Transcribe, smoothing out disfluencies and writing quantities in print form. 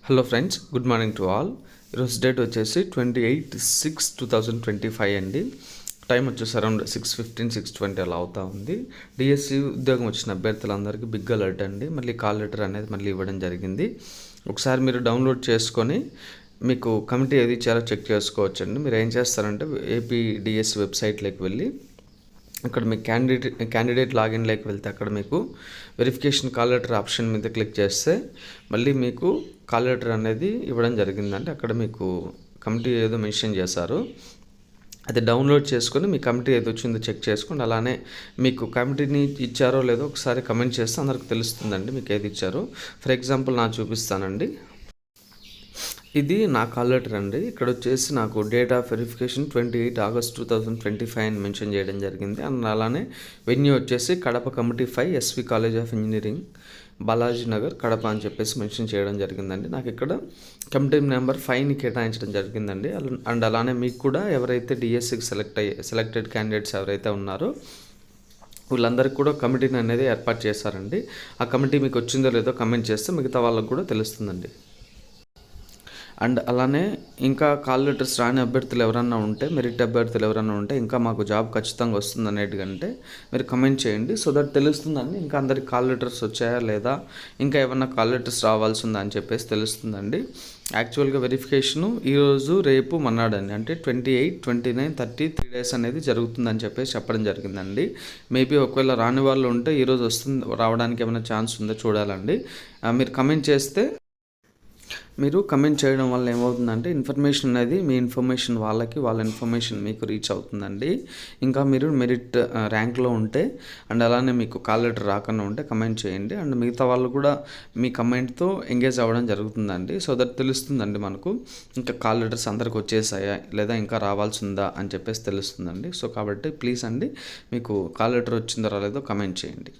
Hello friends, good morning to all. ఈరోజు date వచ్చేసి 28/6/2025 అండి. టైం వచ్చేసి అరౌండ్ 6:15 6:20 అలా అవుతా ఉంది. డిఎస్సి ఉద్యోగం వచ్చిన అభ్యర్థులందరికీ బిగ్ అలర్ట్ అండి. మళ్ళీ కాల్ లెటర్ అనేది మళ్ళీ ఇవ్వడం జరిగింది. ఒకసారి మీరు డౌన్లోడ్ చేసుకొని మీకు కమిటీ ఏది ఇచ్చారో చెక్ చేసుకోవచ్చండి. మీరు ఏం చేస్తారంటే ఏపీ డిఎస్సి వెబ్సైట్లోకి వెళ్ళి అక్కడ మీ క్యాండిడేట్ లాగిన్లోకి వెళ్తే అక్కడ మీకు వెరిఫికేషన్ కాల్ లెటర్ ఆప్షన్ మీద క్లిక్ చేస్తే మళ్ళీ మీకు కాల్ లెటర్ అనేది ఇవ్వడం జరిగిందంటే అక్కడ మీకు కమిటీ ఏదో మెన్షన్ చేశారు. అది డౌన్లోడ్ చేసుకొని మీ కమిటీ ఏదో వచ్చిందో చెక్ చేసుకోండి. అలానే మీకు కమిటీని ఇచ్చారో లేదో ఒకసారి కమెంట్ చేస్తే అందరికి తెలుస్తుందండి మీకు ఏది ఇచ్చారో. ఫర్ ఎగ్జాంపుల్ నా చూపిస్తానండి. ఇది నా కాల్ లెటర్ అండి. ఇక్కడ వచ్చేసి నాకు డేట్ ఆఫ్ వెరిఫికేషన్ 28 ఆగస్ట్ 2025 అని మెన్షన్ చేయడం జరిగింది. అండ్ అలానే వెన్యూ వచ్చేసి Kadapa committee 5 SV college of engineering Balaji Nagar Kadapa అని చెప్పేసి మెన్షన్ చేయడం జరిగిందండి. నాకు ఇక్కడ కమిటీ నెంబర్ 5ని కేటాయించడం జరిగిందండి. అండ్ అలానే మీకు కూడా ఎవరైతే డిఎస్సికి సెలెక్టెడ్ క్యాండిడేట్స్ ఎవరైతే ఉన్నారో వీళ్ళందరికీ కూడా కమిటీని అనేది ఏర్పాటు చేశారండి. ఆ కమిటీ మీకు వచ్చిందో లేదో కమెంట్ చేస్తే మిగతా వాళ్ళకు కూడా తెలుస్తుందండి. అండ్ అలానే ఇంకా కాల్ లెటర్స్ రాని అభ్యర్థులు ఎవరన్నా ఉంటే, మెరిట్ అభ్యర్థులు ఎవరన్నా ఉంటే ఇంకా మాకు జాబ్ ఖచ్చితంగా వస్తుంది అనేటికంటే మీరు కమెంట్ చేయండి. సో దట్ తెలుస్తుందండి ఇంకా అందరికి కాల్ లెటర్స్ వచ్చాయా లేదా, ఇంకా ఏమన్నా కాల్ లెటర్స్ రావాల్సి ఉందా అని చెప్పేసి తెలుస్తుందండి. యాక్చువల్గా వెరిఫికేషను ఈరోజు రేపు మన్నాడండి, అంటే 28, 29, 30 3 days అనేది జరుగుతుందని చెప్పేసి చెప్పడం జరిగిందండి. మేబీ ఒకవేళ రాని వాళ్ళు ఉంటే ఈరోజు రావడానికి ఏమైనా ఛాన్స్ ఉందో చూడాలండి. మీరు కమెంట్ చేస్తే మీరు కమెంట్ చేయడం వల్ల ఏమవుతుందంటే ఇన్ఫర్మేషన్ అనేది మీ ఇన్ఫర్మేషన్ వాళ్ళకి, వాళ్ళ ఇన్ఫర్మేషన్ మీకు రీచ్ అవుతుందండి. ఇంకా మీరు మెరిట్ ర్యాంక్లో ఉంటే అండ్ అలానే మీకు కాల్ లెటర్ రాకుండా ఉంటే కమెంట్ చేయండి. అండ్ మిగతా వాళ్ళు కూడా మీ కమెంట్తో ఎంగేజ్ అవ్వడం జరుగుతుందండి. సో దట్ తెలుస్తుందండి మనకు ఇంకా కాల్ లెటర్స్ అందరికి వచ్చేసాయా లేదా ఇంకా రావాల్సి ఉందా అని చెప్పేసి తెలుస్తుందండి. సో కాబట్టి ప్లీజ్ అండి మీకు కాల్ లెటర్ వచ్చిందో రాలేదో కమెంట్ చేయండి.